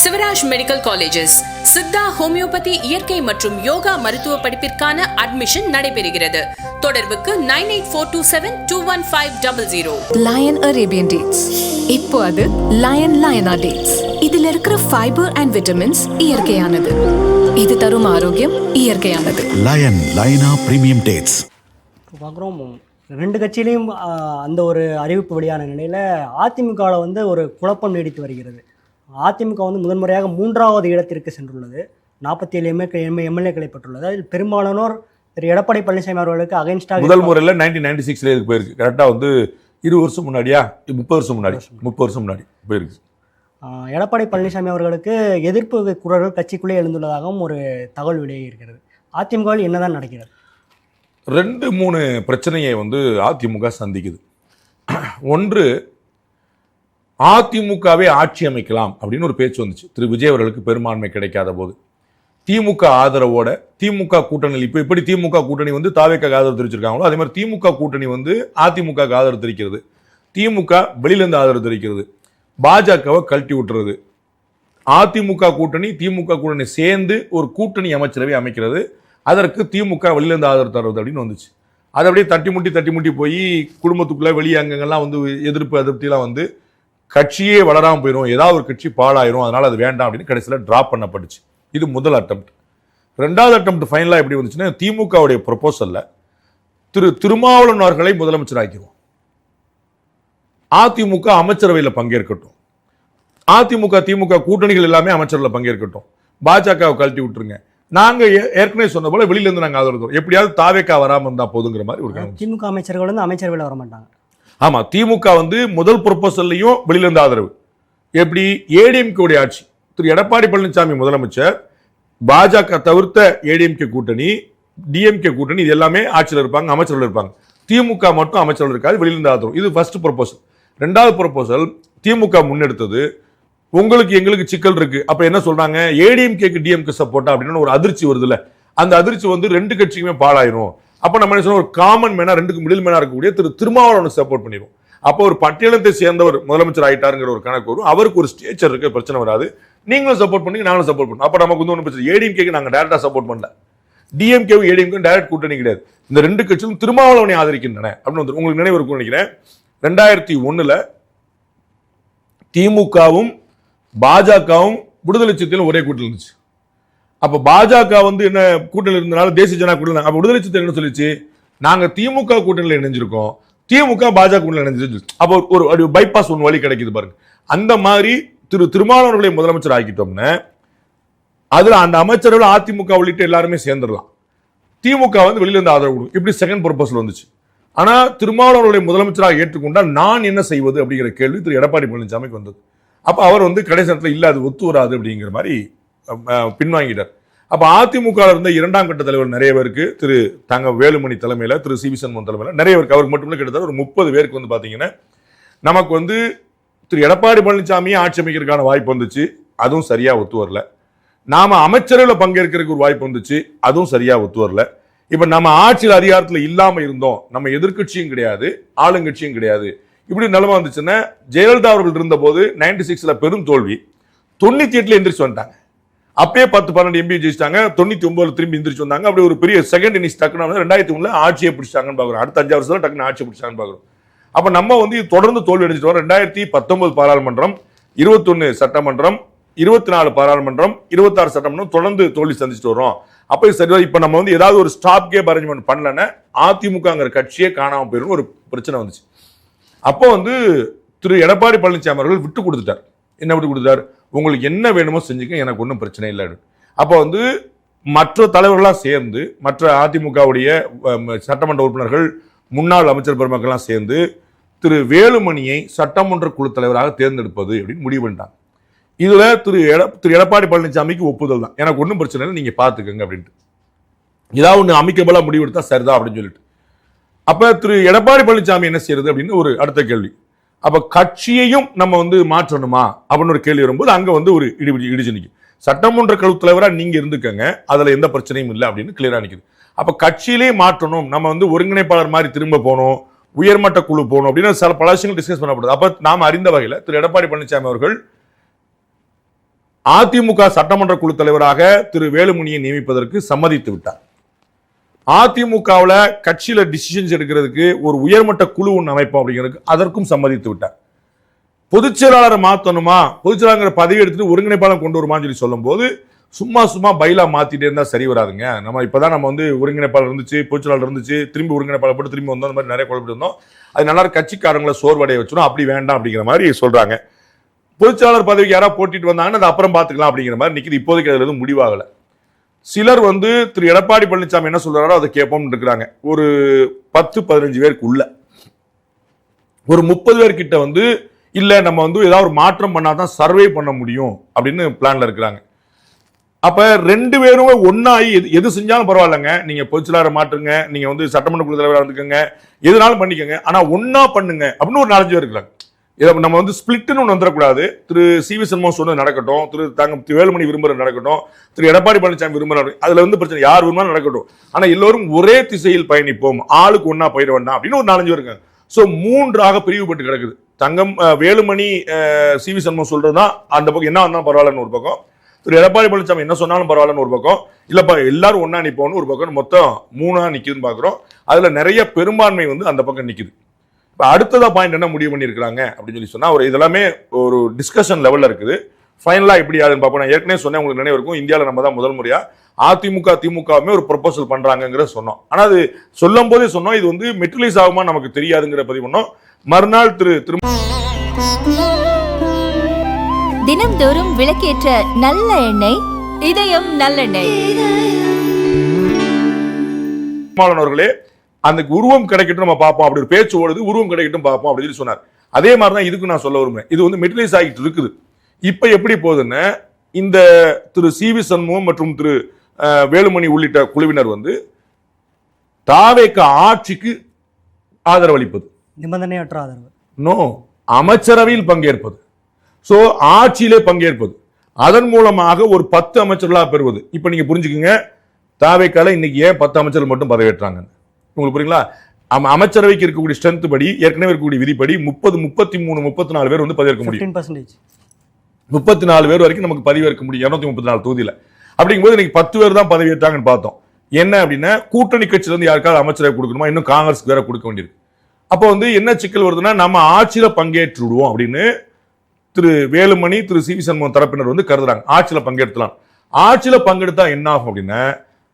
Shivraj medical colleges Siddha homeopathy இயற்கை மற்றும் யோகா மருத்துவ படிப்பிற்கான அட்மிஷன் நடைபெறுகிறது. தொடர்புக்கு 9842721500. Lion Arabian dates. இப்போ அது லயனா டேட்ஸ். இதுல இருக்கிற ஃபைபர் அண்ட் விட்டமின்ஸ் இயற்கையானது. இது தரும் ஆரோக்கியம் இயற்கையானது. லயனா பிரீமியம் டேட்ஸ். பார்க்குறோம், ரெண்டு கட்சியிலையும் அந்த ஒரு அறிவிப்பு வெளியான நிலையில் அதிமுகவில் ஒரு குழப்பம் நீடித்து வருகிறது. அதிமுக முதன்முறையாக 3வது இடத்திற்கு சென்றுள்ளது. 47 எம்எல்ஏக்களை பெற்றுள்ளது. அதில் பெரும்பாலானோர் திரு எடப்பாடி பழனிசாமி அவர்களுக்கு அகைன்ஸ்டாக முதல் முறையில் 1996 போயிருக்கு. கரெக்டாக 20 வருஷம் முன்னாடியா 30 வருஷம் முன்னாடி போயிருக்கு. எடப்பாடி பழனிசாமி அவர்களுக்கு எதிர்ப்பு குரல்கள் கட்சிக்குள்ளே எழுந்துள்ளதாகவும் ஒரு தகவல் வெளியே இருக்கிறது. அதிமுகவில் என்னதான் நடக்கிறது? 2-3 பிரச்சனையை அதிமுக சந்திக்குது. ஒன்று, அதிமுகவே ஆட்சி அமைக்கலாம் அப்படின்னு ஒரு பேச்சு வந்துச்சு. திரு விஜய் அவர்களுக்கு பெரும்பான்மை கிடைக்காத போது திமுக ஆதரவோட திமுக கூட்டணி, இப்போ எப்படி திமுக கூட்டணி தாவேக்காக ஆதரவு தெரிவிச்சிருக்காங்களோ அதே மாதிரி திமுக கூட்டணி அதிமுக ஆதரவு தெரிவிக்கிறது, திமுக வெளியிலிருந்து ஆதரவு தெரிவிக்கிறது, பாஜகவை கழட்டி விட்டுறது, அதிமுக கூட்டணி திமுக கூட்டணி சேர்ந்து ஒரு கூட்டணி அமைச்சரவை அமைக்கிறது, அதற்கு திமுக வெளியிலிருந்து ஆதரவு தருவது அப்படின்னு வந்துச்சு. அதை அப்படியே தட்டி முட்டி போய் குடும்பத்துக்குள்ள வெளியே அங்கங்கெல்லாம் எதிர்ப்பு அதிருப்தியெல்லாம் கட்சியே வளராமல் போயிடும், ஏதாவது ஒரு கட்சி பாழாயிரும், அதனால அது வேண்டாம் அப்படின்னு கடைசியில் டிராப் பண்ணப்பட்டுச்சு. இது முதல் அட்டெம்ப்ட். 2வது அட்டெம்ப்ட் ஃபைனலாக எப்படி வந்துச்சுன்னா, திமுகவுடைய ப்ரொபோசல்ல திருமாவளவன் அவர்களை முதலமைச்சர் ஆக்கிடுவோம், அதிமுக அமைச்சரவையில் பங்கேற்கட்டும், அதிமுக திமுக கூட்டணிகள் எல்லாமே அமைச்சரவையில் பங்கேற்கட்டும், பாஜகவை கழட்டி விட்டுருங்க, நாங்க ஏற்கனவே சொன்ன போல வெளியில இருந்து நாங்க ஆதரவு தரோம், எப்படியாவது தாவேக்கா வராம இருந்தா போதுங்கிற மாதிரி ஒரு திமுக அமைச்சர்கள் அமைச்சரவையில் வர மாட்டாங்க. ஆமா, திமுக முதல் ப்ரொபோசல்லையும் வெளியில இருந்து ஆதரவு. எப்படி? ஏடிஎம்கே ஆட்சி, திரு எடப்பாடி பழனிசாமி முதலமைச்சர், பாஜக தவிர்த்த ஏடிஎம்கே கூட்டணி, டிஎம்கே கூட்டணி, இது எல்லாமே ஆட்சியில் இருப்பாங்க, அமைச்சர்கள் இருப்பாங்க. திமுக மட்டும் அமைச்சர்கள் இருக்காது, வெளியில இருந்து ஆதரவு. இது ஃபர்ஸ்ட் ப்ரொபோசல். 2வது ப்ரொபோசல் திமுக முன்னெடுத்தது, உங்களுக்கு எங்களுக்கு சிக்கல் இருக்கு, அப்ப என்ன சொல்றாங்க, ஏடிஎம்கேக்கு டிஎம்கே சப்போர்ட்டா அப்படின்னு ஒரு அதிர்ச்சி வருதுல்ல, அந்த அதிர்ச்சி 2 கட்சிக்குமே பாழாயிரும். அப்ப நம்ம என்ன சொல்றோம், ஒரு காமன் மேனா, 2க்கு மிடில் மேனா இருக்கக்கூடிய திரு திருமாவளவன் சப்போர்ட் பண்ணிடும். அப்போ ஒரு பட்டியலத்தை சேர்ந்தவர் முதலமைச்சர் ஆயிட்டாருங்கிற ஒரு கணக்கு வரும், அவருக்கு ஒரு ஸ்டேச்சர் இருக்கு, பிரச்சனை வராது, நீங்களும் சப்போர்ட் பண்ணி நாங்களும் சப்போர்ட் பண்ணும். அப்ப நமக்கு ஒன்றும் பிரச்சனை. ஏடிஎம்கேக்கு நாங்க டைரக்டா சப்போர்ட் பண்ணல, டிஎம்கேவும் ஏடிஎம்கேவும் டைரக்ட் கூட்டணி கிடையாது, இந்த 2 கட்சிகளும் திருமாவளவனை ஆதரிக்கின்றன அப்படின்னு உங்களுக்கு நினைவு இருக்கும் நினைக்கிறேன். 2001 திமுகவும் பாஜகவும் விடுதலை சிறுத்தைகளும் ஒரே கூட்டத்தில் இருந்துச்சு. அப்ப பாஜக என்ன கூட்டணியில் இருந்தனால தேசிய ஜனநாயக கூட்டணி, அப்ப விடுதலை சிறுத்தைகள் என்ன சொல்லிச்சு, நாங்க திமுக கூட்டணியில் இணைஞ்சிருக்கோம், திமுக பாஜக கூட்டணியில் இணைஞ்சிருக்கு, அப்போ ஒரு பைபாஸ் ஒன்று வழி கிடைக்குது பாருங்க. அந்த மாதிரி திருமாவளவர்களை முதலமைச்சர் ஆக்கிட்டோம்னா அதுல அந்த அமைச்சர்கள் அதிமுக உள்ளிட்ட எல்லாருமே சேர்ந்துடலாம், திமுக வெளியில இருந்து ஆதரவு கொடுக்கும். இப்படி செகண்ட் ப்ரொபோசல் வந்துச்சு. ஆனா திருமாவளவர்களை முதலமைச்சராக ஏற்றுக்கொண்டால் நான் என்ன செய்வது அப்படிங்கிற கேள்வி திரு எடப்பாடி பழனிசாமிக்கு வந்தது. அப்ப அவர் கடைசி நேரத்தில் இல்ல அது ஒத்து வராது அப்படிங்கிற மாதிரி பின்வாங்கிட்டார். அப்ப அதிமுக இருந்த 2ஆம் கட்ட தலைவர் நிறைய பேருக்கு, திரு தங்க வேலுமணி தலைமையில, திரு சி வி சண்முகம் தலைமையில நிறைய பேருக்கு, அவருக்கு மட்டும் கிட்டத்தட்ட ஒரு 30 பேருக்கு பாத்தீங்கன்னா நமக்கு திரு எடப்பாடி பழனிசாமியை ஆட்சி அமைக்கிறதுக்கான வாய்ப்பு வந்துச்சு, அதுவும் சரியா ஒத்து வரல. நாம அமைச்சரவையில் பங்கேற்கிறதுக்கு ஒரு வாய்ப்பு வந்துச்சு, அதுவும் சரியா ஒத்து வரல. இப்ப நம்ம ஆட்சியில் அதிகாரத்தில் இல்லாம இருந்தோம், நம்ம எதிர்கட்சியும் கிடையாது ஆளுங்கட்சியும் கிடையாது, இப்படி நிலைமை வந்துச்சுன்னா, ஜெயலலிதா அவர்கள் இருந்த போது 96 பெரும் தோல்வி, 98 எந்திரிச்சு வந்துட்டாங்க, அப்பயே 10-12 எம்பி ஜெயிச்சிட்டாங்க, 99 திரும்பி எந்திரிச்சு வந்தாங்க. அப்படி ஒரு பெரிய செகண்ட் இன்னிங்ஸ் டக்குன்னு 2001 ஆட்சியை பிடிச்சாங்கன்னு பாக்குறோம், அடுத்த 5 வருஷத்துல டக்குன்னு ஆட்சியை பிடிச்சாங்கன்னு பாக்குறோம். அப்ப நம்ம தொடர்ந்து தோல்வி அடைஞ்சிட்டு வரோம். 2019 பாராளுமன்றம், 21 சட்டமன்றம், 24 பாராளுமன்றம், 26 சட்டமன்றம் தொடர்ந்து தோல்வி சந்திச்சுட்டு வரோம். அப்ப சரி, இப்ப நம்ம ஏதாவது ஒரு ஸ்டாப் கேப் அரேஞ்ச்மெண்ட் பண்ணலன்னா அதிமுகங்கிற கட்சியே காணாம போயிடும் ஒரு பிரச்சனை வந்துச்சு. அப்போ திரு எடப்பாடி பழனிசாமி அவர்கள் விட்டு கொடுத்துட்டார். என்ன விட்டு கொடுத்தார், உங்களுக்கு என்ன வேணுமோ செஞ்சுக்க, எனக்கு ஒன்றும் பிரச்சனை இல்லை. அப்போ மற்ற தலைவர்களாக சேர்ந்து, மற்ற அதிமுகவுடைய சட்டமன்ற உறுப்பினர்கள், முன்னாள் அமைச்சர் பெருமக்கள்லாம் சேர்ந்து திரு வேலுமணியை சட்டமன்ற குழு தலைவராக தேர்ந்தெடுப்பது அப்படின்னு முடிவு பண்ணிட்டாங்க. இதுல திரு எடப்பாடி பழனிசாமிக்கு ஒப்புதல் தான், எனக்கு ஒன்றும் பிரச்சனை இல்லை, நீங்க பாத்துக்கங்க அப்படின்ட்டு, ஏதாவது ஒன்று அமைக்கபலா முடிவெடுத்தா சரிதான் அப்படின்னு சொல்லிட்டு. அப்ப திரு எடப்பாடி பழனிசாமி என்ன செய்யறது அப்படின்னு ஒரு அடுத்த கேள்வி. அப்ப கட்சியையும் நம்ம மாற்றணுமா அப்படின்னு ஒரு கேள்வி வரும்போது அங்க ஒரு இடிச்சு நிற்கும். சட்டமன்ற குழு தலைவரா நீங்க இருந்துக்கங்க, அதுல எந்த பிரச்சனையும் இல்லை அப்படின்னு கிளியரா நிற்குது. அப்ப கட்சியிலே மாற்றணும், நம்ம ஒருங்கிணைப்பாளர் மாதிரி திரும்ப போகணும், உயர்மட்ட குழு போகணும் அப்படின்னு பல விஷயங்கள் டிஸ்கஸ் பண்ணப்படுது. அப்ப நாம அறிந்த வகையில் திரு எடப்பாடி பழனிசாமி அவர்கள் அதிமுக சட்டமன்ற குழு தலைவராக திரு வேலுமணியை நியமிப்பதற்கு சம்மதித்து விட்டார். அதிமுகவில் கட்சியில டிசிஷன்ஸ் எடுக்கிறதுக்கு ஒரு உயர்மட்ட குழு ஒன்று அமைப்போம் அப்படிங்கிறதுக்கு அதற்கும் சம்மதித்து விட்டார். பொதுச் செயலாளரை மாற்றணுமா, பொதுச் செயலாளர் பதவி எடுத்துட்டு ஒருங்கிணைப்பாளர் கொண்டு வருமான்னு சொல்லி சொல்லும் போது சும்மா பைலா மாத்திட்டே இருந்தா சரி வராதுங்க. நம்ம இப்பதான் நம்ம வந்து ஒருங்கிணைப்பாளர் இருந்துச்சு, பொதுச் செயலாளர் இருந்துச்சு, திரும்பி ஒருங்கிணைப்பாளர் போட்டு திரும்பி வந்தோம், அந்த மாதிரி நிறைய குழப்பிட்டு இருந்தோம். அது நல்லா கட்சிக்காரங்களை சோர்வடைய வச்சிடும், அப்படி வேண்டாம் அப்படிங்கிற மாதிரி சொல்றாங்க. பொதுச் செயலாளர் பதவிக்கு யாராவது போட்டிட்டு வந்தாங்கன்னா அது அப்புறம் பார்த்துக்கலாம் அப்படிங்கிற மாதிரி நிற்கிது. இப்போதைக்கு அதுல எதுவும் முடிவாகல. சிலர் வந்து திரு எடப்பாடி பழனிசாமி என்ன சொல்றாரோ அதை கேட்போம்னு இருக்கிறாங்க. ஒரு 10-15 பேருக்கு உள்ள ஒரு 30 பேர்கிட்ட வந்து இல்ல நம்ம வந்து ஏதாவது ஒரு மாற்றம் பண்ணாதான் சர்வே பண்ண முடியும் அப்படின்னு பிளான்ல இருக்கிறாங்க. அப்ப 2 பேரும் ஒன்னாயி எது செஞ்சாலும் பரவாயில்லைங்க, நீங்க பொதுச் செயலாளரை மாற்றுங்க, நீங்க வந்து சட்டமன்ற குழு தலைவராக இருந்துக்கங்க, எதுனாலும் பண்ணிக்கங்க, ஆனா ஒன்னா பண்ணுங்க அப்படின்னு ஒரு 4 பேர் இருக்கிறாங்க. இதை நம்ம வந்து ஸ்பிளிட்னு ஒன்று வந்துடக்கூடாது. திரு சி.வி. சண்முகம் சொன்னது நடக்கட்டும், திரு வேலுமணி விரும்புறது நடக்கட்டும், திரு எடப்பாடி பழனிசாமி விரும்புறது, அதுல வந்து பிரச்சனை யார் விரும்பினாலும் நடக்கட்டும், ஆனா எல்லோரும் ஒரே திசையில் பயணிப்போம், ஆளுக்கு ஒன்னா போயிட வேண்டாம் அப்படின்னு ஒரு 4 பேர் இருக்காங்க. சோ 3ஆக பிரிவுபட்டு கிடக்குது. தங்கம் வேலுமணி சி.வி. சண்முகம் சொல்றதுதான் அந்த பக்கம் என்ன வந்தாலும் பரவாயில்லன்னு ஒரு பக்கம், திரு எடப்பாடி பழனிசாமி என்ன சொன்னாலும் பரவாயில்லன்னு ஒரு பக்கம், இல்லப்பா எல்லாரும் ஒன்னா நிப்போம்னு ஒரு பக்கம், மொத்தம் 3ஆ நிக்குதுன்னு பாக்குறோம். அதுல நிறைய பெரும்பான்மை வந்து அந்த பக்கம் நிக்குது. இப்போ அடுத்ததா பாயிண்ட் என்ன முடிவு பண்ணியிருக்கிறாங்க அப்படின்னு சொல்லி சொன்னா, ஒரு இதெல்லாமே ஒரு டிஸ்கஷன் லெவல்ல இருக்குது. ஃபைனலா எப்படி ஆகுதுன்னு பார்ப்போம். நான் ஏற்கனவே சொன்னேன், உங்களுக்கு நினைவு இருக்கும், இந்தியாவில் நம்ம தான் முதல் முறையா அதிமுக திமுகவுமே ஒரு ப்ரொபோசல் பண்றாங்கிறத சொன்னோம். ஆனா அது சொல்லும் போதே சொன்னோம் இது வந்து மெட்டீரியலைஸ் ஆகுமா நமக்கு தெரியாதுங்கிற பதிவு பண்ணோம். மறுநாள் திரு தினம்தோறும் விளக்கேற்ற நல்ல எண்ணெய் இதயம் நல்லெண்ணெய். அவர்களே அந்த உருவம் கிடைக்கட்டும் நம்ம பார்ப்போம், அப்படி ஒரு பேச்சு ஓடுது, உருவம் கிடைக்கட்டும் பார்ப்போம் அப்படின்னு சொல்லி சொன்னார். அதே மாதிரி தான் இதுக்கு நான் சொல்ல விரும்புறேன். இது வந்து மெட்டீரியலைஸ் ஆகிட்டு இருக்குது. இப்ப எப்படி போகுதுன்னு இந்த திரு சி.வி. சண்முகம் மற்றும் திரு வேலுமணி உள்ளிட்ட குழுவினர் வந்து தாவேக ஆட்சிக்கு ஆதரவளிப்பது, நிபந்தனையற்ற ஆதரவு, நோ அமைச்சரவையில் பங்கேற்பது, சோ ஆட்சியிலே பங்கேற்பது, அதன் மூலமாக ஒரு 10 அமைச்சர்களாக பெறுவது. இப்ப நீங்க புரிஞ்சுக்கங்க, தாவேக்கால இன்னைக்கு ஏன் 10 அமைச்சர்கள் மட்டும் பதவியேற்றாங்க உங்களுக்கு புரியுங்களா? அமைச்சரவைக்கு இருக்கக்கூடிய ஸ்ட்ரென்த் படி, ஏற்கனவே இருக்கக்கூடிய விதிப்படி 30, 33, 34 பேர் வந்து பதவியேற்க முடியும். 34 பேர் வரைக்கும் நமக்கு பதவியேற்க முடியும் 234 தொகுதியில. அப்படிங்கும்போது இன்னைக்கு 10 பேர் தான் பதவியேற்றாங்கன்னு பார்த்தோம். என்ன அப்படின்னா கூட்டணி கட்சியில இருந்து யாருக்காவது அமைச்சரவை கொடுக்கணுமா, இன்னும் காங்கிரஸ் வேற கொடுக்க வேண்டியிருக்கு. அப்போ வந்து என்ன சிக்கல் வருதுன்னா, நம்ம ஆட்சியில பங்கேற்று விடுவோம் அப்படின்னு திரு வேலுமணி திரு சி.வி. சண்முகம் தரப்பினர் வந்து கருதுறாங்க. ஆட்சியில பங்கெடுத்தலாம். ஆட்சியில பங்கெடுத்தா என்ன ஆகும் அப்படின்னா,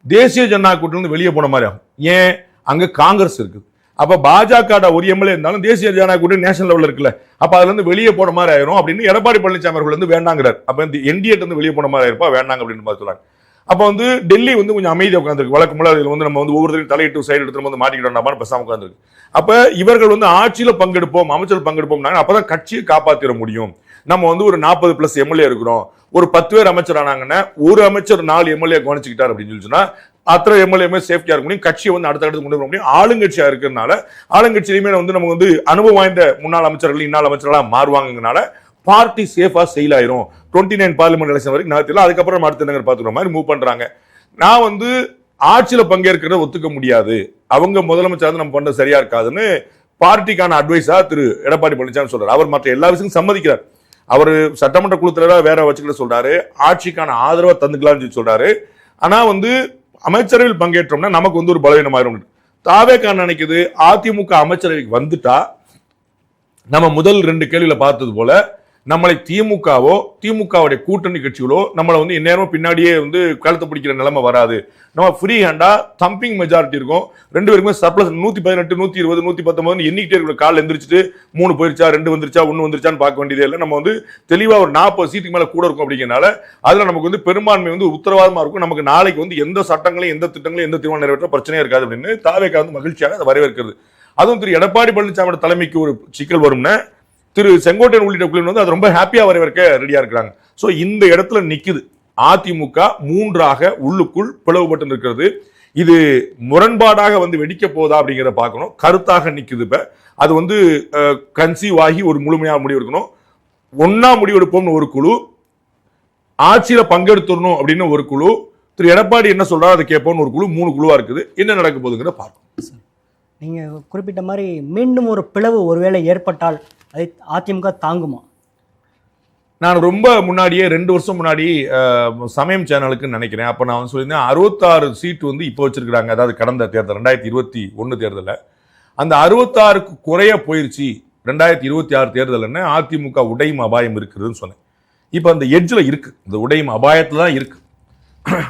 தேசிய ஜனநாயக கூட்டணியிலிருந்து வெளியே போன மாதிரி ஆகும். ஏன்? அங்க காங்கிரஸ் இருக்குது. அப்ப பாஜக ஒரு எம்எல்ஏ இருந்தாலும் தேசிய ஜனநாயக கூட்டணி நேஷனல் லெவல்ல இருக்குல்ல, அப்ப அதுல இருந்து வெளியே போன மாதிரி ஆயிரும் அப்படின்னு எடப்பாடி பழனிசாமி அவர்கள் வந்து வேண்டாங்கிறார். அப்ப இந்த என்டிஏ இருந்து வெளியே போன மாதிரி ஆயிருப்பா, வேண்டாங்க அப்படின்னு சொல்றாங்க. அப்ப வந்து டெல்லி வந்து கொஞ்சம் அமைதியாக உட்காந்துருக்கு. வழக்கமுள்ள இதுல வந்து நம்ம வந்து ஒவ்வொருத்தரையும் தலையிட்டு சைடு எடுத்து வந்து மாட்டிக்கிட்டோம் பேசாம உட்காந்துருக்கு. அப்ப இவர்கள் வந்து ஆட்சியில பங்கெடுப்போம், அமைச்சர் பங்கெடுப்போம், அப்பதான் கட்சியை காப்பாத்திர முடியும். நம்ம வந்து ஒரு 40+ எம்எல்ஏ இருக்கிறோம், ஒரு 10 பேர் அமைச்சர் ஆனாங்கன்னா ஒரு அமைச்சர் 4 எம்எல்ஏ கவனிச்சுக்கிட்டார் அப்படின்னு சொன்னா அத்தனை எம்எல்ஏ சேஃப்டியா இருக்க முடியும், கட்சியை வந்து அடுத்த கொண்டு வர முடியும். ஆளுங்கட்சியா இருக்கிறதுனால ஆளுங்கட்சியிலுமே வந்து நம்ம வந்து அனுபவம் வாய்ந்த முன்னாள் அமைச்சர்கள் இன்னாள் அமைச்சர்களா மாறுவாங்கனால பார்ட்டி சேஃபா செயல் ஆயிரும். 29 பார்லிமெண்ட் எலெக்ஷன் வரைக்கும் நான் அதுக்கப்புறம் அடுத்த நகர் பாத்துக்கிற மாதிரி மூவ் பண்றாங்க. நான் வந்து ஆட்சியில பங்கேற்கிறத ஒத்துக்க முடியாது, அவங்க முதலமைச்சர் நம்ம பண்றது சரியா இருக்காதுன்னு பார்ட்டிக்கான அட்வைஸா திரு எடப்பாடி பழனிசாமி சொல்றாரு. அவர் மற்ற எல்லா விஷயமும் சம்மதிக்கிறார். அவர் சட்டமன்ற குழு தலைவராக வேற வச்சுக்கிட்ட சொல்றாரு, ஆட்சிக்கான ஆதரவை தந்துக்கலாம்னு சொல்றாரு. ஆனா வந்து அமைச்சரவையில் பங்கேற்றோம்னா நமக்கு வந்து ஒரு பலவீனமாயிரும். தாவேகா நினைக்குது அதிமுக அமைச்சரவைக்கு வந்துட்டா நம்ம முதல் 2 கேள்வியில பார்த்தது போல நம்மளை திமுகவோ திமுகவுடைய கூட்டணி கட்சிகளோ நம்மளை வந்து இந்நேரமும் பின்னாடியே வந்து கழுத்து பிடிக்கிற நிலைமை வராது. நம்ம ஃப்ரீ ஹேண்டா தம்பிங் மெஜாரிட்டி இருக்கும். 2 பேருக்குமே சர்ப்ளஸ் 118, 120, 119 எண்ணிக்கிட்டே இருக்கிற. கால் எந்திரிச்சிட்டு 3 போயிருச்சா, 2 வந்துருச்சா, 1 வந்துருச்சான்னு பார்க்க வேண்டியதே இல்லை. நம்ம வந்து தெளிவா ஒரு 40 சீட்டுக்கு மேல கூட இருக்கும். அப்படிங்கிறனால அதுல நமக்கு வந்து பெரும்பான்மை வந்து உத்தரவாதமா இருக்கும். நமக்கு நாளைக்கு வந்து எந்த சட்டங்களையும் எந்த திட்டங்களையும் எந்த தீர்மானம் நிறைவேற்ற பிரச்சனையே இருக்காது அப்படின்னு தாவேகா வந்து மகிழ்ச்சியாக அதை வரவேற்கிறது. அதுவும் திரு எடப்பாடி பழனிசாமியோட தலைமைக்கு ஒரு சிக்கல் வரும்னா திரு செங்கோட்டையன் உள்ளிட்ட குழு வந்து அது ரொம்ப ஹாப்பியா வரவேற்க ரெடியா இருக்கிறாங்க. சோ இந்த இடத்துல நிக்குது அதிமுக 3ஆக உள்ளுக்குள் பிளவுபட்டு இருக்கிறது. இது முரண்பாடாக வந்து வெடிக்க போதா அப்படிங்கிறத பார்க்கணும். கருத்தாக நிக்குது. இப்ப அது வந்து கன்சீவ் ஆகி ஒரு முழுமையாக முடிவு எடுக்கணும். ஒன்னா முடிவெடுப்போம்னு ஒரு குழு, ஆட்சியில பங்கெடுத்துடணும் அப்படின்னு ஒரு குழு, திரு எடப்பாடி என்ன சொல்றாரு அதை கேட்போம்னு ஒரு குழு, 3 குழுவா இருக்குது. என்ன நடக்க போகுதுங்கிறத பார்க்கணும். நீங்க குறிப்பிட்ட மாதிரி மீண்டும் ஒரு பிளவு ஒருவேளை ஏற்பட்டால் அதை அதிமுக தாங்குமா? நான் ரொம்ப முன்னாடியே 2 வருஷம் முன்னாடி சமயம் சேனலுக்கு நினைக்கிறேன். அப்போ நான் வந்து சொல்லியிருந்தேன் 66 சீட்டு வந்து இப்போ வச்சிருக்கிறாங்க. அதாவது கடந்த தேர்தல் 2021 தேர்தலில் அந்த 66க்கு குறைய போயிருச்சு. 2026 தேர்தல் என்ன அதிமுக உடையும் அபாயம் இருக்குதுன்னு சொன்னேன். இப்போ அந்த எட்ஜில் இருக்கு, இந்த உடையும் அபாயத்தில் தான் இருக்கு.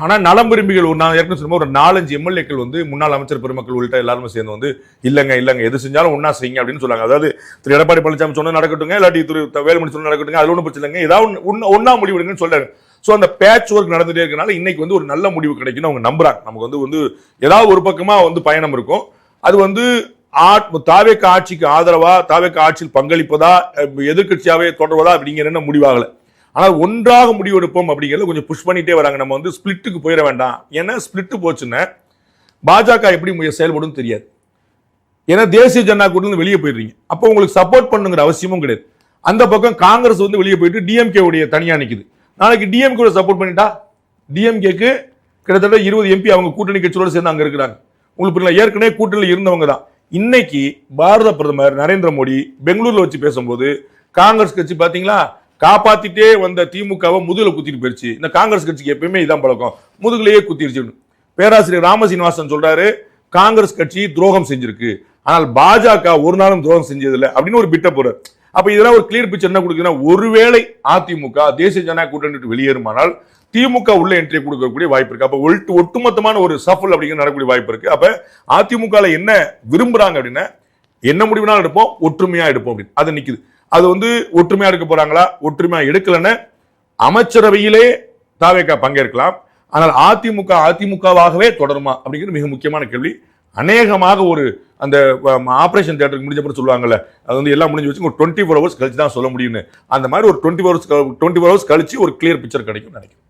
ஆனால் நலம் விரும்பிகள் நான் ஏற்கனவே சொன்ன ஒரு 4-5 எம்எல்ஏக்கள் வந்து முன்னாள் அமைச்சர் பெருமக்கள் உள்ளிட்ட எல்லாருமே சேர்ந்து வந்து இல்லைங்க எது செஞ்சாலும் ஒன்னா செய்யுங்க அப்படின்னு சொல்றாங்க. அதாவது திரு எடப்பாடி பழனிசாமி சொன்ன நடக்கட்டுங்க, இல்லாட்டி திரு வேலுமணி சொன்ன நடக்கட்டுங்க, அது ஒன்றும் பிரச்சனை இல்லைங்க, ஏதாவது ஒன்னா முடிவு எடுங்கன்னு சொல்றாங்க. ஸோ அந்த பேட்ச் ஒர்க் நடந்துட்டே இருக்கனால இன்னைக்கு வந்து ஒரு நல்ல முடிவு கிடைக்குன்னு அவங்க நம்புறாங்க. நமக்கு வந்து ஏதாவது ஒரு பக்கமா வந்து பயணம் இருக்கும். அது வந்து தாவேக ஆட்சிக்கு ஆதரவா, தாவேக ஆட்சியில் பங்களிப்பதா, எதிர்கட்சியாவே தொடர்வதா அப்படிங்கிற என்ன முடிவாகல. ஆனால் ஒன்றாக முடிவெடுப்போம் அப்படிங்கிறது கொஞ்சம் புஷ் பண்ணிட்டே வராங்க. நம்ம வந்து ஸ்பிளிட்டுக்கு போயிட வேண்டாம். ஏன்னா ஸ்பிளிட்டு போச்சுன்னா பாஜக எப்படி செயல்படும் தெரியாது. ஏன்னா தேசிய ஜனதா கூட்டணியிலிருந்து வெளியே போயிடுறீங்க. அப்போ உங்களுக்கு சப்போர்ட் பண்ணுங்கிற அவசியமும் கிடையாது. அந்த பக்கம் காங்கிரஸ் வந்து வெளியே போயிட்டு டிஎம்கே உடைய தனியா நிக்குது. நாளைக்கு டிஎம்கே சப்போர்ட் பண்ணிட்டா டிஎம்கேக்கு கிட்டத்தட்ட 20 எம்பி அவங்க கூட்டணி கட்சியோடு சேர்ந்து அங்க இருக்கிறாங்க. உங்களுக்கு ஏற்கனவே கூட்டணியில் இருந்தவங்க தான். இன்னைக்கு பாரத பிரதமர் நரேந்திர மோடி பெங்களூர்ல வச்சு பேசும்போது காங்கிரஸ் கட்சி பாத்தீங்களா காப்பாத்திட்டே வந்த திமுகவை முதுகுல குத்திட்டு போயிருச்சு. இந்த காங்கிரஸ் கட்சிக்கு எப்பயுமே இதான் பழக்கம், முதுகுலையே குத்திருச்சு. பேராசிரியர் ராமசீனிவாசன் சொல்றாரு காங்கிரஸ் கட்சி துரோகம் செஞ்சிருக்கு, ஆனால் பாஜக ஒரு நாளும் துரோகம் செஞ்சதில்லை அப்படின்னு ஒரு பிட்ட போறாரு. அப்ப இதெல்லாம் ஒரு கிளியர் பிக்சர் என்ன கொடுக்குதுன்னா, ஒருவேளை அதிமுக தேசிய ஜனநாயக கூட்டணி வெளியேறுமானால் திமுக உள்ள என்ட்ரி கொடுக்கக்கூடிய வாய்ப்பு இருக்கு. அப்ப ஒட்டுமொத்தமான ஒரு சஃபல் அப்படிங்கிற நடக்கக்கூடிய வாய்ப்பு இருக்கு. அப்ப அதிமுக என்ன விரும்புறாங்க அப்படின்னா, என்ன முடிவுனாலும் எடுப்போம், ஒற்றுமையா எடுப்போம் அப்படின்னு அது நிக்குது. அது வந்து ஒற்றுமையா எடுக்க போறாங்களா, ஒற்றுமையா எடுக்கலன்னு அமைச்சரவையிலே தாவேகா பங்கேற்கலாம். ஆனால் அதிமுகவாகவே தொடருமா அப்படிங்கிறது மிக முக்கியமான கேள்வி. அநேகமாக ஒரு அந்த ஆபரேஷன் தியேட்டருக்கு முடிஞ்சப்பறம் சொல்லுவாங்கல்ல, அது வந்து எல்லாம் முடிஞ்சு வச்சு ஒரு 24 hours கழிச்சு தான் சொல்ல முடியும்னு, அந்த மாதிரி ஒரு 24 hours கழிச்சு ஒரு கிளியர் பிக்சர் கிடைக்கும் நினைக்கிறேன்.